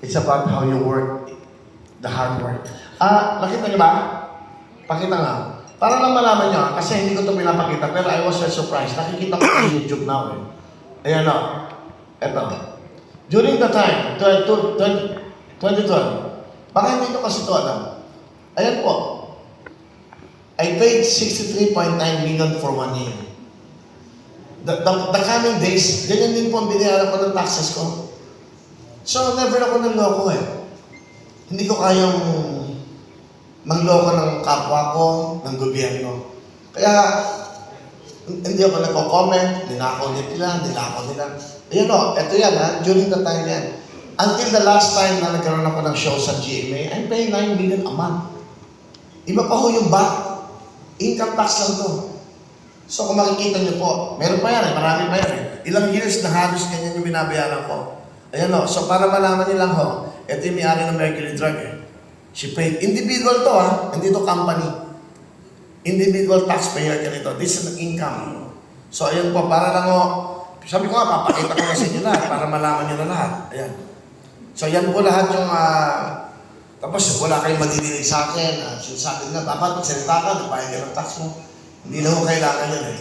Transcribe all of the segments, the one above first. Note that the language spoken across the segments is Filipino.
It's about how you work, the hard work. Nakita niyo ba? Pakita nga. Para lang malaman niyo, kasi hindi ko ito pinapakita, pero I was so surprised. Nakikita ko sa YouTube now eh. Ayan o. Ito. During the time, 2012, baka hindi nyo kasi ito alam. Ayan po. I paid 63.9 million for 1 year. The coming days, ganyan din po ang binayaran ko ng taxes ko. So, never ako nanloko eh. Hindi ko kayang mangloko ng kapwa ko, ng gobyerno. Kaya, hindi ako nagko-comment, ninakaw nila. Ayan o, eto yan ha, during the time yan. Until the last time na nagkaroon ako ng show sa GMA, I'm paying 9 million a month. Iba pa ho yung back. Income tax lang to. So kung makikita niyo po, meron pa yan eh, marami pa yan eh. Ilang years na halos ganyan yung binabayaran ko. Ayan o, so para malaman niyo lang ho, ito yung may-ari ng Mercury Drug eh. She paid, individual to ha, hindi to company. Individual taxpayer ka nito. This is an income. So ayan po, para lang ho, sabi ko nga, papakita ko na sa inyo lahat para malaman niyo na lahat. Ayan. So yan po lahat yung, tapos wala kayong madidinig sa akin. Sinasabi nila, dapat magsalita ka, nagbayad ka ng tax mo. Hindi na ho kailangan yan eh.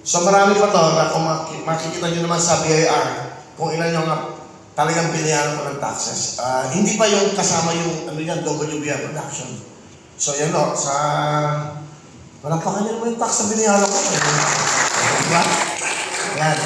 So marami pa to, kung makikita nyo naman sa BIR, kung ilan yung talagang binayaran mo ng taxes. Hindi pa yung kasama yung WBI production. So yan o, wala pa kanya naman yung tax na binayaran ko. Diba? Yan.